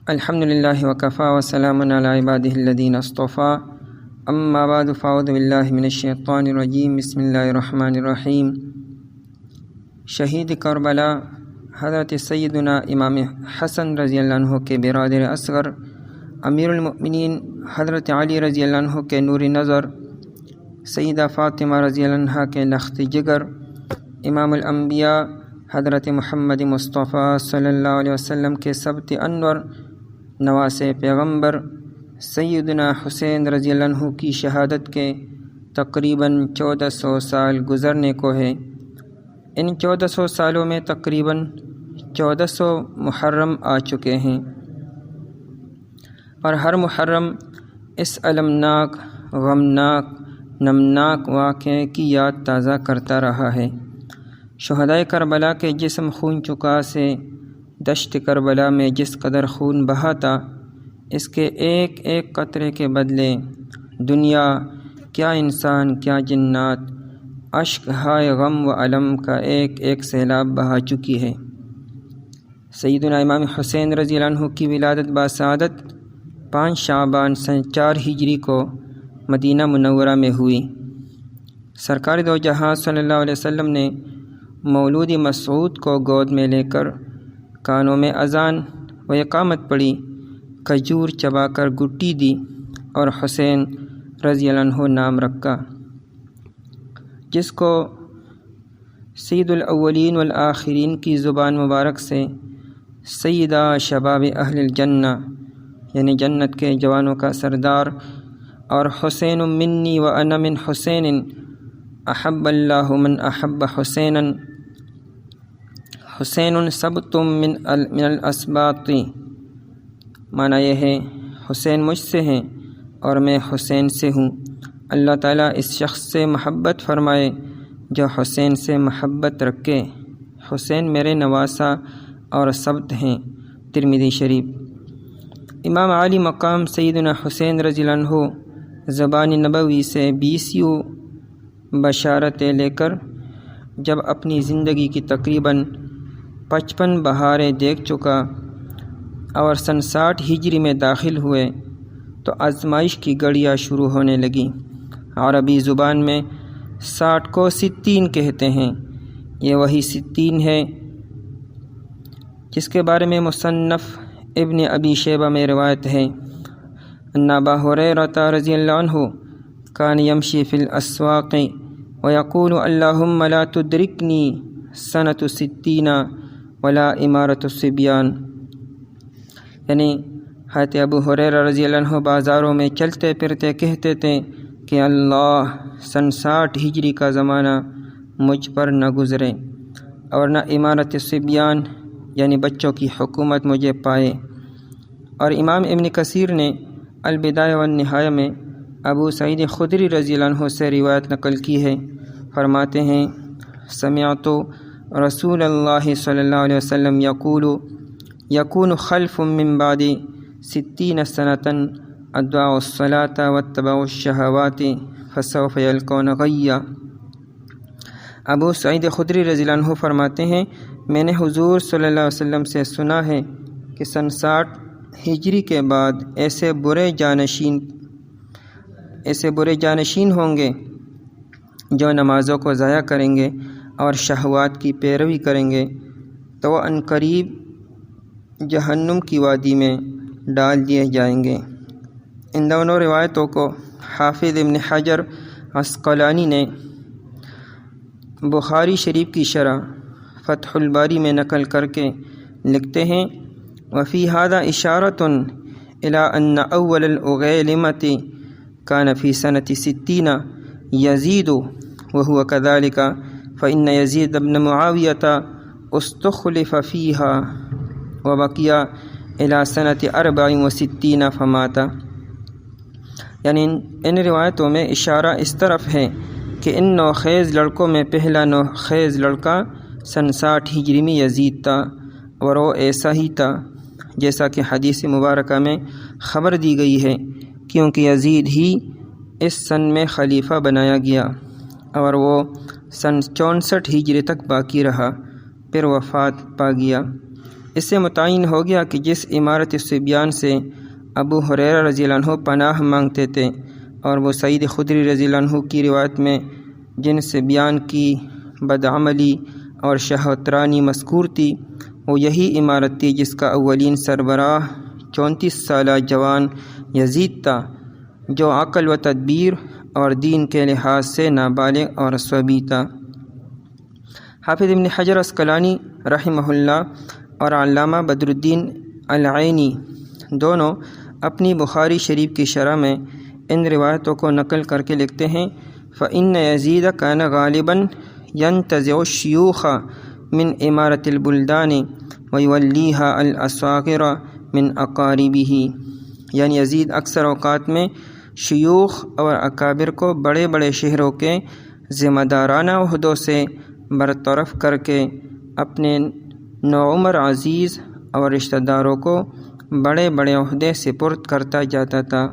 الحمد للہ وکفا وسلام علی عبادہ الذین اصطفیٰ اما بعد فاعوذ باللہ من الشیطان الرجیم بسم اللہ الرحمن الرحیم۔ شہید کربلا حضرت سیدنا امام حسن رضی اللہ عنہ کے برادر اصغر، امیر المؤمنین حضرت علی رضی اللہ عنہ کے نور نظر، سیدہ فاطمہ رضی اللہ عنہ کے لخت جگر، امام الانبیاء حضرت محمد مصطفیٰ صلی اللہ علیہ وسلم کے سبت انور، نواس پیغمبر سیدنا حسین رضی اللہ عنہ کی شہادت کے تقریباً 1400 سال گزرنے کو ہے۔ ان 1400 سالوں میں تقریباً 1400 محرم آ چکے ہیں، اور ہر محرم اس المناک، غمناک، نمناک واقعے کی یاد تازہ کرتا رہا ہے۔ شہدائے کربلا کے جسم خون چکا سے دشت کربلا میں جس قدر خون بہا تھا، اس کے ایک ایک قطرے کے بدلے دنیا، کیا انسان کیا جنات، اشک ہائے غم و علم کا ایک ایک سیلاب بہا چکی ہے۔ سیدنا امام حسین رضی اللہ عنہ کی ولادت باسعادت 5 شعبان سن 4 ہجری کو مدینہ منورہ میں ہوئی۔ سرکار دو جہاں صلی اللہ علیہ وسلم نے مولود مسعود کو گود میں لے کر کانوں میں اذان و اقامت پڑھی، کھجور چبا کر گٹی دی اور حسین رضی اللہ عنہ نام رکھا، جس کو سید الاولین والآخرین کی زبان مبارک سے سیدہ شباب اہل الجنہ یعنی جنت کے جوانوں کا سردار، اور حسین منی و انا من حسین احب اللہ من احب حسینا، حسین سبتم من الاسباط، معنی یہ ہے حسین مجھ سے ہیں اور میں حسین سے ہوں۔ اللہ تعالیٰ اس شخص سے محبت فرمائے جو حسین سے محبت رکھے۔ حسین میرے نواسہ اور سبت ہیں، ترمذی شریف۔ امام عالی مقام سیدنا حسین رضی اللہ عنہ زبان نبوی سے 20 بشارتیں لے کر جب اپنی زندگی کی تقریباً 55 بہاریں دیکھ چکا اور سن 60 ہجری میں داخل ہوئے تو آزمائش کی گھڑیاں شروع ہونے لگی۔ عربی زبان میں 60 کو 60 کہتے ہیں، یہ وہی 60 ہے جس کے بارے میں مصنف ابن ابی شیبہ میں روایت ہے، ان ابا ہریرہ رضی اللہ عنہ کان یمشی فی الاسواق ویقول اللہم لا تدرکنی سنۃ 60 ولا امارۃ الصبیان، یعنی حضرت ابو ہریرہ رضی اللہ عنہ بازاروں میں چلتے پھرتے کہتے تھے کہ اللہ سن 60 ہجری کا زمانہ مجھ پر نہ گزرے اور نہ امارت الصبیان یعنی بچوں کی حکومت مجھے پائے۔ اور امام ابن کثیر نے البدایہ والنہایہ میں ابو سعید خدری رضی اللہ عنہ سے روایت نقل کی ہے، فرماتے ہیں سمعت رسول اللہ صلی اللہ علیہ وسلم یکون خلف من بعد 60 سنة ادعوا الصلاة واتبعوا الشہوات فسوف یلقون غیا۔ ابو سعید خدری رضی اللہ عنہ فرماتے ہیں میں نے حضور صلی اللہ علیہ وسلم سے سنا ہے کہ سن 60 ہجری کے بعد ایسے برے جانشین ہوں گے جو نمازوں کو ضائع کریں گے اور شہوات کی پیروی کریں گے تو وہ عنقریب جہنم کی وادی میں ڈال دیے جائیں گے۔ ان دونوں روایتوں کو حافظ ابن حجر عسقلانی نے بخاری شریف کی شرح فتح الباری میں نقل کر کے لکھتے ہیں وفی ھذا اشارۃ الی ان اول الاغیلمۃ کان فی سنۃ 60 یزید وهو كذلك فإن یزید بن معاویۃ استخلف فیها وبقی الی سنۃ 64 فمات، یعنی ان روایتوں میں اشارہ اس طرف ہے کہ ان نوخیز لڑکوں میں پہلا نوخیز لڑکا سن 60 ہجری میں یزید تھا، اور وہ ایسا ہی تھا جیسا کہ حدیث مبارکہ میں خبر دی گئی ہے، کیونکہ یزید ہی اس سن میں خلیفہ بنایا گیا اور وہ سن 64 ہجری تک باقی رہا، پھر وفات پا گیا۔ اس سے متعین ہو گیا کہ جس عمارت الصبیان سے ابو ہریرہ رضی اللہ عنہ پناہ مانگتے تھے اور وہ سعید خدری رضی اللہ عنہ کی روایت میں جن صبیان کی بدعملی اور شہوترانی مذکور تھی، وہ یہی عمارت تھی جس کا اولین سربراہ 34 سالہ جوان یزید تھا، جو عقل و تدبیر اور دین کے لحاظ سے نابالغ اور صبی تھا۔ حافظ ابن حجر عسقلانی رحمہ اللہ اور علامہ بدر الدین العینی دونوں اپنی بخاری شریف کی شرح میں ان روایتوں کو نقل کر کے لکھتے ہیں، فإن یزید کان غالباً ينتزع الشیوخ من عمارت البلدان ویولیها الاصاغر من اقاربہ، یعنی یزید اکثر اوقات میں شیوخ اور اکابر کو بڑے بڑے شہروں کے ذمہ دارانہ عہدوں سے برطرف کر کے اپنے نوعمر عزیز اور رشتہ داروں کو بڑے بڑے عہدے سپرد کرتا جاتا تھا۔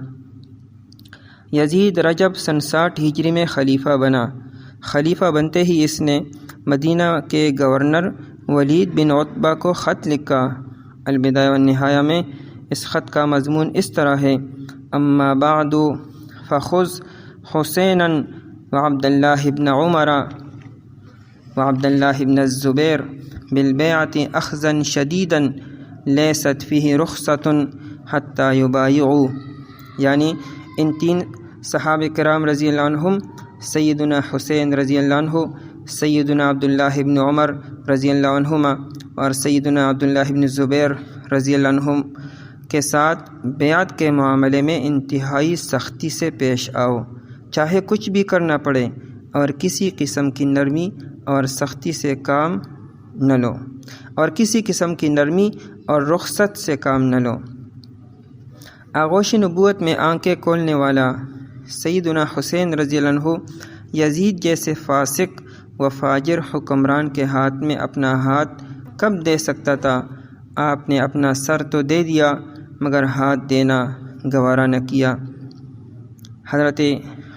یزید رجب سن 60 ہجری میں خلیفہ بنا۔ خلیفہ بنتے ہی اس نے مدینہ کے گورنر ولید بن عتبہ کو خط لکھا۔ البدایہ والنہایہ میں اس خط کا مضمون اس طرح ہے: اما بعد فخذ حسینا وعبد اللہ بن عمر وعبد اللہ بن الزبیر بالبیعۃ اخذا شدیدا لیست فیہ رخصۃ حتی یبایعوا، یعنی ان 3 صحابہ کرام رضی اللہ عنہم، سیدنا حسین رضی اللہ عنہ، سیدنا عبداللہ بن عمر رضی اللہ عنہما اور سیدنا عبداللہ بن زبیر رضی اللہ عنہم کے ساتھ بیعت کے معاملے میں انتہائی سختی سے پیش آؤ، چاہے کچھ بھی کرنا پڑے، اور کسی قسم کی نرمی اور سختی سے کام نہ لو، اور کسی قسم کی نرمی اور رخصت سے کام نہ لو۔ آغوش نبوت میں آنکھیں کھولنے والا سیدنا حسین رضی اللہ عنہ یزید جیسے فاسق و فاجر حکمران کے ہاتھ میں اپنا ہاتھ کب دے سکتا تھا؟ آپ نے اپنا سر تو دے دیا مگر ہاتھ دینا گوارا نہ کیا۔ حضرت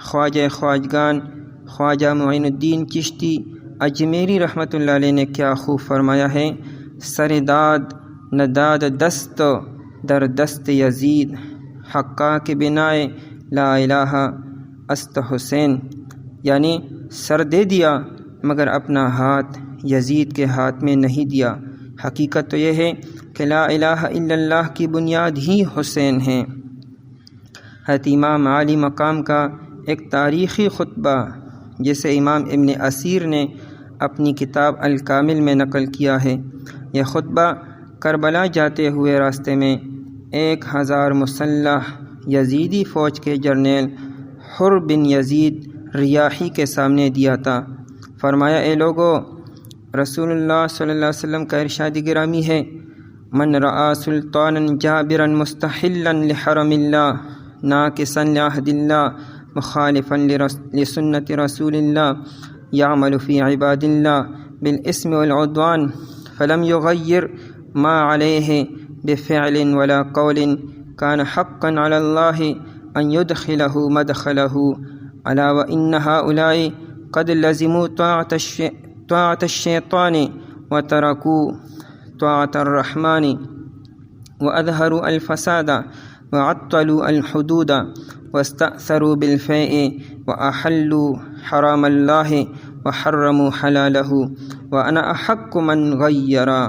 خواجہ خواجگان خواجہ معین الدین چشتی اجمیری رحمۃ اللہ علیہ نے کیا خوب فرمایا ہے: سر داد نداد دست در دست یزید، حقا کے بنائے لا الہ است حسین، یعنی سر دے دیا مگر اپنا ہاتھ یزید کے ہاتھ میں نہیں دیا۔ حقیقت تو یہ ہے کہ لا الہ الا اللہ کی بنیاد ہی حسین ہے۔ حضرت امام عالی مقام کا ایک تاریخی خطبہ جسے امام ابن اسیر نے اپنی کتاب الکامل میں نقل کیا ہے، یہ خطبہ کربلا جاتے ہوئے راستے میں 1000 مسلح یزیدی فوج کے جرنیل حر بن یزید ریاحی کے سامنے دیا تھا۔ فرمایا: اے لوگو، رسول اللہ صلی اللہ علیہ وسلم کا ارشاد گرامی ہے: من رأى سلطانا جابرا مستحلا لحرم اللہ ناقصا لعہد اللہ مخالفا لسنت رسول اللہ یعمل فی عباد اللہ بالاسم والعدوان فلم یغیر ما علیہ بفعل ولا قول کان حقا علی اللہ ان یدخلہ مدخلہ الا وان ہؤلاء قد لزموا طاعة الشیطان وترکوا طاعة الرحمن واظہروا الفساد وعطلوا الحدود واستأثروا بالفیء واحلوا حرام اللہ وحرموا حلالہ وانا احق من غیرا۔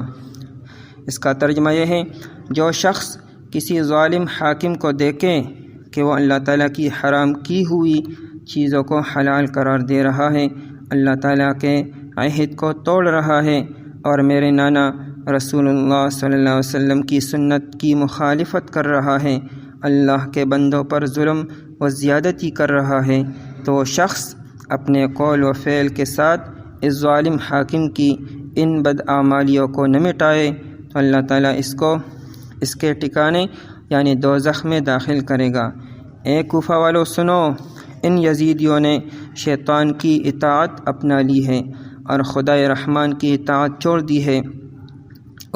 اس کا ترجمہ یہ ہے: جو شخص کسی ظالم حاکم کو دیکھے کہ وہ اللہ تعالیٰ کی حرام کی ہوئی چیزوں کو حلال قرار دے رہا ہے، اللہ تعالیٰ کے عہد کو توڑ رہا ہے، اور میرے نانا رسول اللہ صلی اللہ علیہ وسلم کی سنت کی مخالفت کر رہا ہے، اللہ کے بندوں پر ظلم و زیادتی کر رہا ہے، تو وہ شخص اپنے قول و فعل کے ساتھ اس ظالم حاکم کی ان بدعمالیوں کو نہ مٹائے تو اللہ تعالیٰ اس کو اس کے ٹھکانے یعنی دوزخ میں داخل کرے گا۔ اے کوفہ والو سنو، ان یزیدیوں نے شیطان کی اطاعت اپنا لی ہے اور خدا رحمان کی اطاعت چھوڑ دی ہے،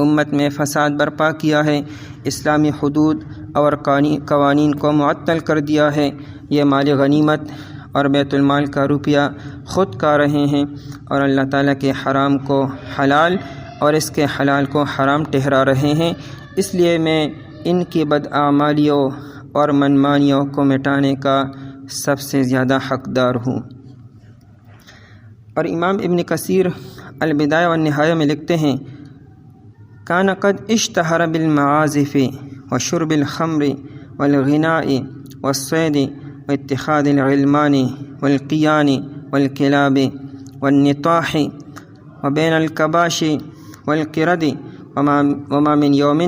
امت میں فساد برپا کیا ہے، اسلامی حدود اور قوانین کو معطل کر دیا ہے، یہ مال غنیمت اور بیت المال کا روپیہ خود کھا رہے ہیں، اور اللہ تعالیٰ کے حرام کو حلال اور اس کے حلال کو حرام ٹھہرا رہے ہیں، اس لیے میں ان کی بدعمالیوں اور منمانیوں کو مٹانے کا سب سے زیادہ حقدار ہوں۔ اور امام ابن کثیر البدایہ والنہایہ میں لکھتے ہیں، کان قد اشتہر بالمعازف وشرب الخمر والغناء والصید واتخاذ الغلمان والقیان والکلاب والنطاح وبین الکباش والقرد وما من یوم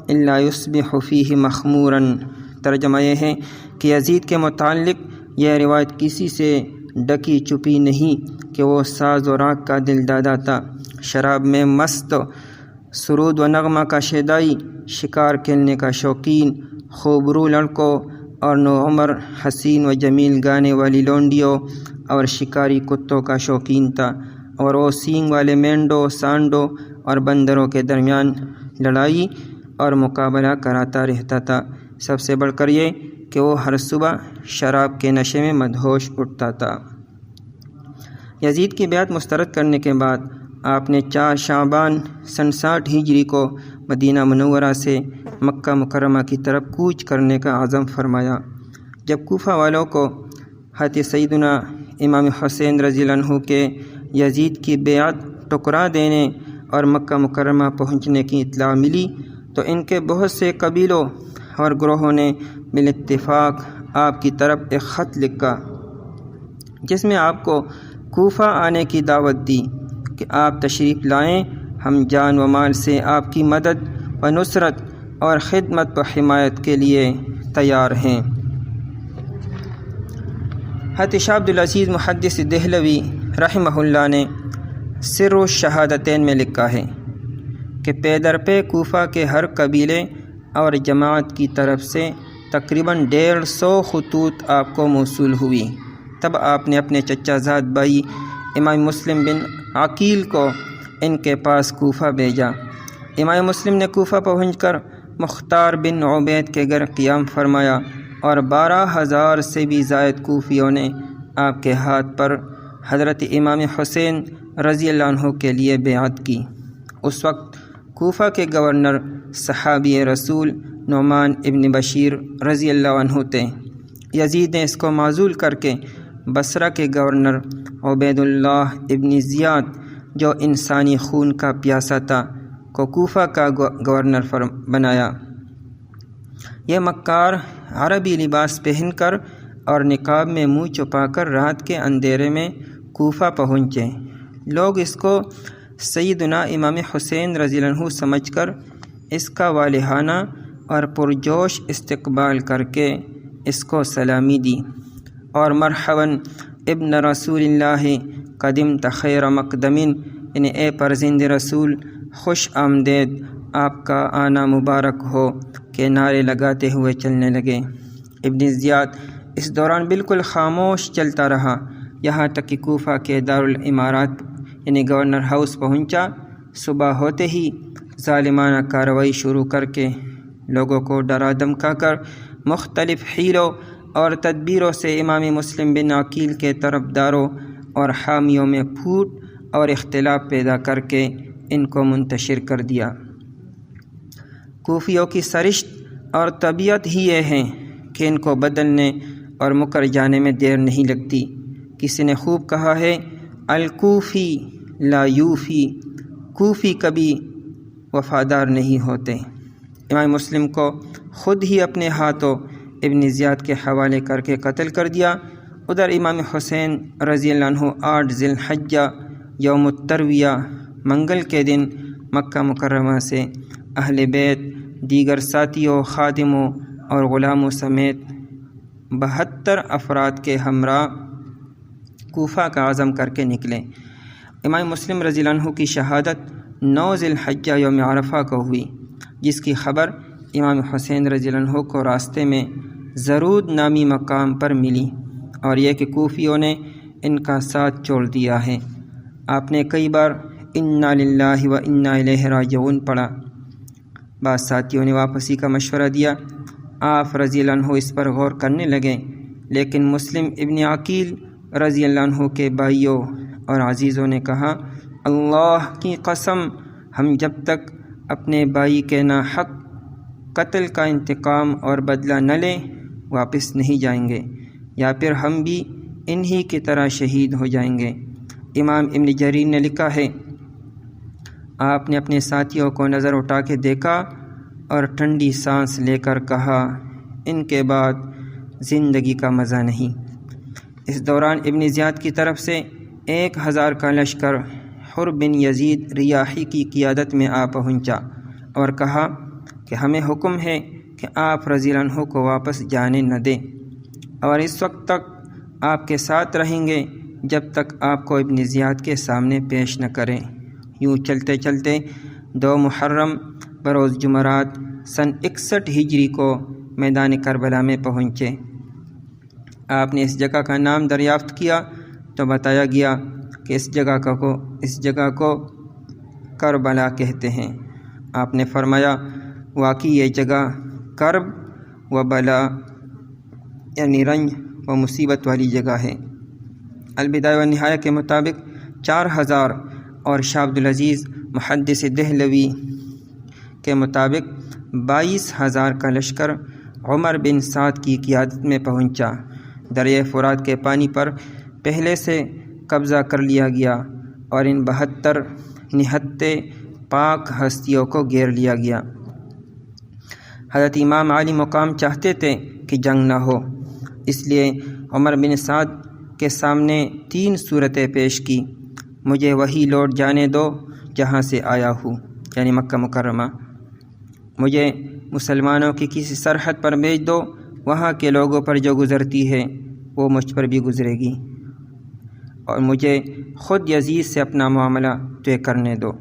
الا یصبح فیہ مخمورا۔ ترجمہ یہ ہے کہ یزید کے متعلق یہ روایت کسی سے ڈکی چھپی نہیں کہ وہ ساز و راگ کا دل دادا تھا، شراب میں مست، سرود و نغمہ کا شیدائی، شکار کھیلنے کا شوقین، خوبرو لڑکوں اور نوعمر حسین و جمیل گانے والی لونڈیوں اور شکاری کتوں کا شوقین تھا، اور وہ سینگ والے مینڈوں، سانڈوں اور بندروں کے درمیان لڑائی اور مقابلہ کراتا رہتا تھا۔ سب سے بڑھ کر یہ کہ وہ ہر صبح شراب کے نشے میں مدہوش اٹھتا تھا۔ یزید کی بیعت مسترد کرنے کے بعد آپ نے 4 شعبان سن 60 ہجری کو مدینہ منورہ سے مکہ مکرمہ کی طرف کوچ کرنے کا عزم فرمایا۔ جب کوفہ والوں کو حضرت سیدنا امام حسین رضی اللہ عنہ کے یزید کی بیعت ٹکرا دینے اور مکہ مکرمہ پہنچنے کی اطلاع ملی تو ان کے بہت سے قبیلوں اور گروہوں نے بالاتفاق آپ کی طرف ایک خط لکھا، جس میں آپ کو کوفہ آنے کی دعوت دی کہ آپ تشریف لائیں، ہم جان و مال سے آپ کی مدد و نصرت اور خدمت و حمایت کے لیے تیار ہیں۔ حضرت شاہ عبدالعزیز محدث دہلوی رحمہ اللہ نے سر الشہادتین میں لکھا ہے کہ پے در پے کوفہ کے ہر قبیلے اور جماعت کی طرف سے تقریباً 150 خطوط آپ کو موصول ہوئی۔ تب آپ نے اپنے چچا زاد بھائی امام مسلم بن عقیل کو ان کے پاس کوفہ بھیجا۔ امام مسلم نے کوفہ پہنچ کر مختار بن عبید کے گھر قیام فرمایا اور 12,000 سے بھی زائد کوفیوں نے آپ کے ہاتھ پر حضرت امام حسین رضی اللہ عنہ کے لیے بیعت کی۔ اس وقت کوفہ کے گورنر صحابی رسول نعمان ابن بشیر رضی اللہ عنہ تھے۔ یزید نے اس کو معزول کر کے بصرہ کے گورنر عبید اللہ ابن زیاد، جو انسانی خون کا پیاسا تھا، کو کوفہ کا گورنر بنایا۔ یہ مکار عربی لباس پہن کر اور نقاب میں منہ چھپا کر رات کے اندھیرے میں کوفہ پہنچے۔ لوگ اس کو سیدنا امام حسین رضی اللہ عنہ سمجھ کر اس کا والہانہ اور پرجوش استقبال کر کے اس کو سلامی دی اور مرحباً ابن رسول اللہ قدمت خیر مقدمن، یعنی اے فرزند رسول خوش آمدید، آپ کا آنا مبارک ہو، کے نعرے لگاتے ہوئے چلنے لگے۔ ابن زیاد اس دوران بالکل خاموش چلتا رہا، یہاں تک کہ کوفہ کے دارالامارات یعنی گورنر ہاؤس پہنچا۔ صبح ہوتے ہی ظالمانہ کارروائی شروع کر کے لوگوں کو ڈرا دھمکا کر مختلف حیلوں اور تدبیروں سے امام مسلم بن عقیل کے طرفداروں اور حامیوں میں پھوٹ اور اختلاف پیدا کر کے ان کو منتشر کر دیا۔ کوفیوں کی سرشت اور طبیعت ہی یہ ہے کہ ان کو بدلنے اور مکر جانے میں دیر نہیں لگتی۔ کسی نے خوب کہا ہے، الکوفی لا یوفی، کوفی کبھی وفادار نہیں ہوتے۔ امام مسلم کو خود ہی اپنے ہاتھوں ابن زیاد کے حوالے کر کے قتل کر دیا۔ ادھر امام حسین رضی اللہ عنہ 8 ذی الحجہ یوم الترویہ منگل کے دن مکہ مکرمہ سے اہل بیت، دیگر ساتھیوں، خادموں اور غلاموں سمیت 72 افراد کے ہمراہ کوفہ کا عزم کر کے نکلے۔ امام مسلم رضی اللہ عنہ کی شہادت 9 ذی الحجہ یوم عرفہ کو ہوئی، جس کی خبر امام حسین رضی اللہ عنہ کو راستے میں زرود نامی مقام پر ملی، اور یہ کہ کوفیوں نے ان کا ساتھ چھوڑ دیا ہے۔ آپ نے کئی بار انا للہ و انا الیہ راجعون پڑھا۔ بعض ساتھیوں نے واپسی کا مشورہ دیا۔ آپ رضی اللہ عنہ اس پر غور کرنے لگے، لیکن مسلم ابن عقیل رضی اللہ عنہ کے بھائیوں اور عزیزوں نے کہا، اللہ کی قسم ہم جب تک اپنے بھائی کے ناحق قتل کا انتقام اور بدلہ نہ لیں واپس نہیں جائیں گے، یا پھر ہم بھی انہی کی طرح شہید ہو جائیں گے۔ امام ابن جریر نے لکھا ہے، آپ نے اپنے ساتھیوں کو نظر اٹھا کے دیکھا اور ٹھنڈی سانس لے کر کہا، ان کے بعد زندگی کا مزہ نہیں۔ اس دوران ابن زیاد کی طرف سے 1000 کا لشکر حر بن یزید ریاحی کی قیادت میں آ پہنچا اور کہا کہ ہمیں حکم ہے کہ آپ رضی اللہ عنہ کو واپس جانے نہ دیں، اور اس وقت تک آپ کے ساتھ رہیں گے جب تک آپ کو ابن زیاد کے سامنے پیش نہ کریں۔ یوں چلتے چلتے 2 محرم بروز جمعرات سن 61 ہجری کو میدان کربلا میں پہنچے۔ آپ نے اس جگہ کا نام دریافت کیا تو بتایا گیا کہ اس جگہ کو کربلا کہتے ہیں۔ آپ نے فرمایا، واقعی یہ جگہ کرب و بلا یعنی رنج و مصیبت والی جگہ ہے۔ البدایہ و نہایہ کے مطابق 4000 اور شاہ عبدالعزیز محدث دہلوی کے مطابق 22000 کا لشکر عمر بن سعد کی قیادت میں پہنچا۔ دریائے فرات کے پانی پر پہلے سے قبضہ کر لیا گیا اور ان 72 نہتے پاک ہستیوں کو گھیر لیا گیا۔ حضرت امام علی مقام چاہتے تھے کہ جنگ نہ ہو، اس لیے عمر بن سعد کے سامنے 3 صورتیں پیش کی، مجھے وہی لوٹ جانے دو جہاں سے آیا ہوں، یعنی مکہ مکرمہ، مجھے مسلمانوں کی کسی سرحد پر بھیج دو، وہاں کے لوگوں پر جو گزرتی ہے وہ مجھ پر بھی گزرے گی، اور مجھے خود یزید سے اپنا معاملہ طے کرنے دو۔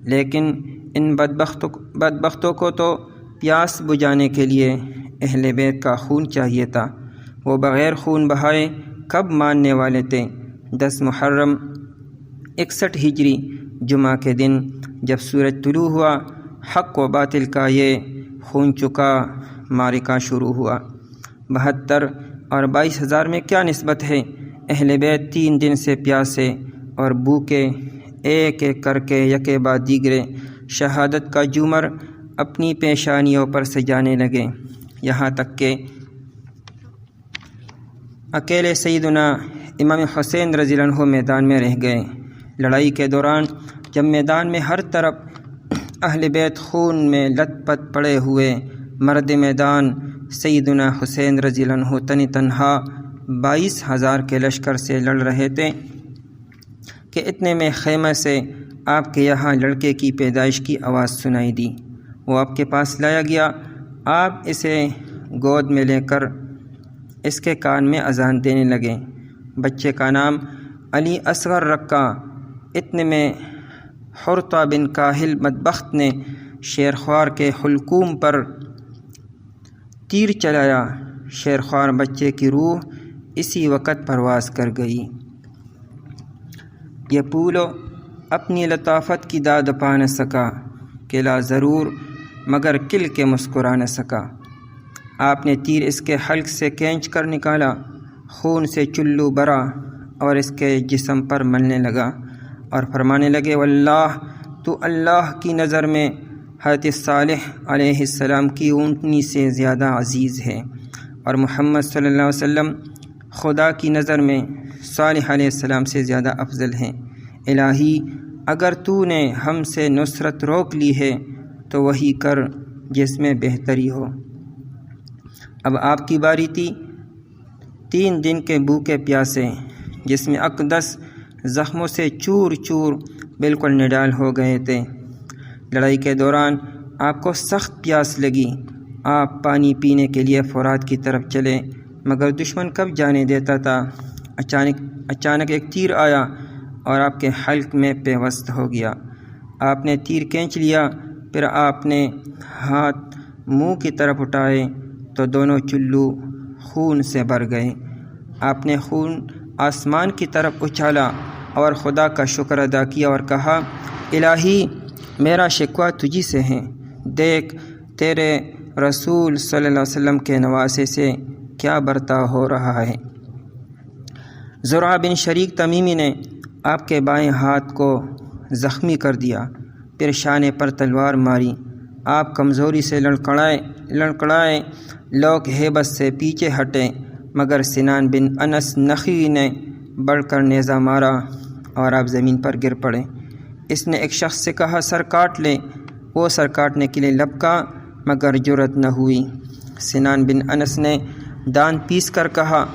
لیکن ان بدبختوں کو تو پیاس بجھانے کے لیے اہل بیت کا خون چاہیے تھا، وہ بغیر خون بہائے کب ماننے والے تھے۔ 10 محرم 61 ہجری جمعہ کے دن جب سورج طلوع ہوا، حق و باطل کا یہ خون چکا معرکہ شروع ہوا۔ 72 اور 22000 میں کیا نسبت ہے؟ اہل بیت 3 دن سے پیاسے اور بھوکے ایک ایک کر کے یکے بعد دیگرے شہادت کا جومر اپنی پیشانیوں پر سجانے لگے، یہاں تک کہ اکیلے سیدنا امام حسین رضی اللہ عنہ میدان میں رہ گئے۔ لڑائی کے دوران جب میدان میں ہر طرف اہل بیت خون میں لت پت پڑے ہوئے، مرد میدان سیدنا حسین رضی اللہ عنہ تنہا 22000 کے لشکر سے لڑ رہے تھے کہ اتنے میں خیمہ سے آپ کے یہاں لڑکے کی پیدائش کی آواز سنائی دی۔ وہ آپ کے پاس لایا گیا، آپ اسے گود میں لے کر اس کے کان میں اذان دینے لگے۔ بچے کا نام علی اصغر رکھا۔ اتنے میں حرطہ بن کاہل بدبخت نے شیرخوار کے حلقوم پر تیر چلایا، شیرخوار بچے کی روح اسی وقت پرواز کر گئی۔ یہ پھولو اپنی لطافت کی داد پا نہ سکا، کلا ضرور مگر کل کے مسکرا نہ سکا۔ آپ نے تیر اس کے حلق سے کھینچ کر نکالا، خون سے چلو بھرا اور اس کے جسم پر ملنے لگا اور فرمانے لگے، واللہ تو اللہ کی نظر میں حضرت صالح علیہ السلام کی اونٹنی سے زیادہ عزیز ہے، اور محمد صلی اللہ علیہ وسلم خدا کی نظر میں صالح علیہ السلام سے زیادہ افضل ہیں۔ الہی اگر تو نے ہم سے نصرت روک لی ہے تو وہی کر جس میں بہتری ہو۔ اب آپ کی باری تھی۔ 3 دن کے بھوکے پیاسے، جس میں اقدس زخموں سے چور چور بالکل نڈال ہو گئے تھے۔ لڑائی کے دوران آپ کو سخت پیاس لگی، آپ پانی پینے کے لیے فرات کی طرف چلے، مگر دشمن کب جانے دیتا تھا۔ اچانک ایک تیر آیا اور آپ کے حلق میں پیوست ہو گیا۔ آپ نے تیر کھینچ لیا، پھر آپ نے ہاتھ منہ کی طرف اٹھائے تو دونوں چلو خون سے بھر گئے۔ آپ نے خون آسمان کی طرف اچھالا اور خدا کا شکر ادا کیا اور کہا، الہی میرا شکوہ تجھی سے ہے، دیکھ تیرے رسول صلی اللہ علیہ وسلم کے نواسے سے کیا برتاؤ ہو رہا ہے۔ زرعہ بن شریک تمیمی نے آپ کے بائیں ہاتھ کو زخمی کر دیا، پھر شانے پر تلوار ماری۔ آپ کمزوری سے لڑکڑائے، لوگ ہیبت سے پیچھے ہٹے، مگر سنان بن انس نخعی نے بڑھ کر نیزہ مارا اور آپ زمین پر گر پڑے۔ اس نے ایک شخص سے کہا سر کاٹ لے، وہ سر کاٹنے کے لیے لپکا مگر جرأت نہ ہوئی۔ سنان بن انس نے دانت پیس کر کہا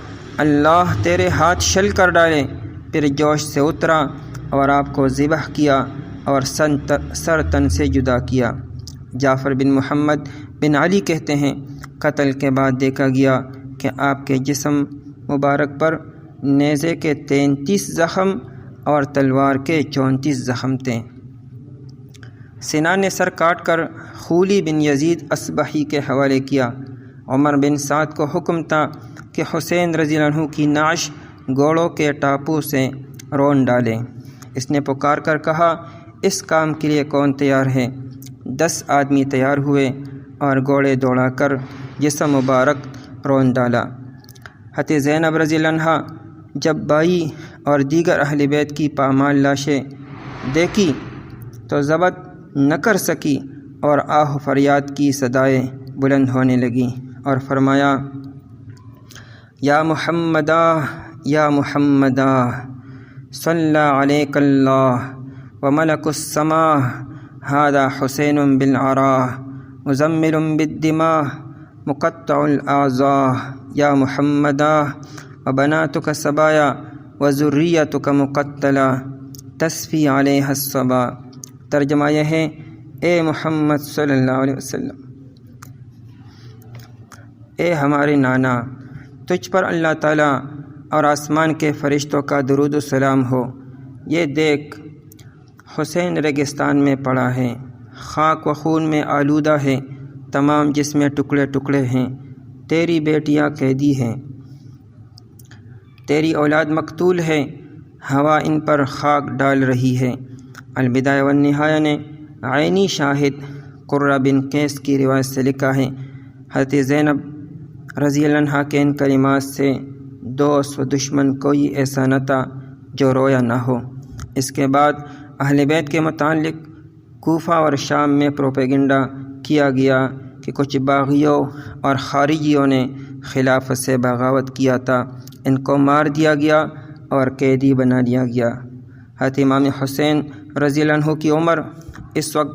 اللہ تیرے ہاتھ شل کر ڈالے، پھر جوش سے اترا اور آپ کو ذبح کیا اور سر تن سے جدا کیا۔ جعفر بن محمد بن علی کہتے ہیں قتل کے بعد دیکھا گیا کہ آپ کے جسم مبارک پر نیزے کے 33 زخم اور تلوار کے 34 زخم تھے۔ سنان نے سر کاٹ کر خولی بن یزید اصبحی کے حوالے کیا۔ عمر بن سعد کو حکم تھا کہ حسین رضی اللہ عنہ کی نعش گھوڑوں کے ٹاپو سے رون ڈالے۔ اس نے پکار کر کہا اس کام کے لیے کون تیار ہے؟ 10 آدمی تیار ہوئے اور گھوڑے دوڑا کر جسم مبارک رون ڈالا۔ حضرت زینب رضی اللہ عنہا جب بائی اور دیگر اہل بیت کی پامال لاشیں دیکھی تو ضبط نہ کر سکی اور آہ فریاد کی صدائیں بلند ہونے لگیں اور فرمایا یا محمدہ یا محمدہ صلی علیک اللہ وملک السماء ھذا حسین بالعراء مزمل بالدماء مقطع الاعضاء یا محمدہ وبناتک سبایا وذریتک مقتلہ تصفی علیہ الصبا۔ ترجمہ یہ ہے اے محمد صلی اللہ علیہ وسلم، اے ہمارے نانا، تجھ پر اللہ تعالیٰ اور آسمان کے فرشتوں کا درود و سلام ہو۔ یہ دیکھ حسین ریگستان میں پڑا ہے، خاک و خون میں آلودہ ہے، تمام جسم ٹکڑے ٹکڑے ہیں، تیری بیٹیاں قیدی ہیں، تیری اولاد مقتول ہے، ہوا ان پر خاک ڈال رہی ہے۔ البدایہ والنہایہ نے عینی شاہد قرہ بن قیس کی روایت سے لکھا ہے حضرت زینب رضی اللہ عنہا کے ان کلمات سے دوست و دشمن کوئی ایسا نہ تھا جو رویا نہ ہو۔ اس کے بعد اہل بیت کے متعلق کوفہ اور شام میں پروپیگنڈا کیا گیا کہ کچھ باغیوں اور خارجیوں نے خلافت سے بغاوت کیا تھا، ان کو مار دیا گیا اور قیدی بنا لیا گیا۔ حضرت امام حسین رضی اللہ عنہ کی عمر اس وقت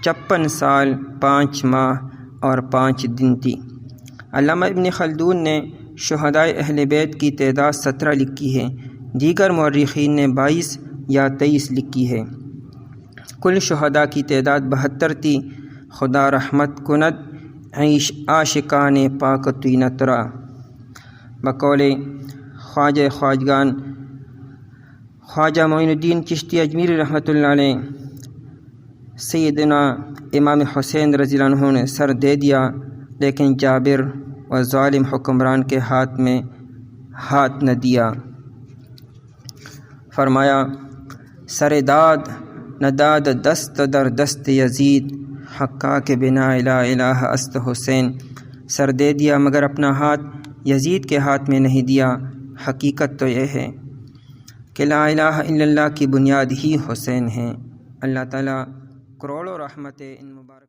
56 سال 5 ماہ اور 5 دن تھی۔ علامہ ابن خلدون نے شہدائے اہل بیت کی تعداد 17 لکھی ہے، دیگر مورخین نے 22 یا 23 لکھی ہے۔ کل شہداء کی تعداد 72 تھی۔ خدا رحمت کند عاشقان پاک طینت را۔ بقول خواجہ خواجگان خواجہ معین الدین چشتی اجمیری رحمۃ اللہ علیہ، سیدنا امام حسین رضی اللہ عنہ نے سر دے دیا لیکن جابر و ظالم حکمران کے ہاتھ میں ہاتھ نہ دیا۔ فرمایا سر داد نہ داد دست در دست یزید، حقا کے بنا لا الہ است حسین۔ سر دے دیا مگر اپنا ہاتھ یزید کے ہاتھ میں نہیں دیا۔ حقیقت تو یہ ہے کہ لا الہ الا اللہ کی بنیاد ہی حسین ہے۔ اللہ تعالیٰ کروڑوں رحمتیں ان مبارک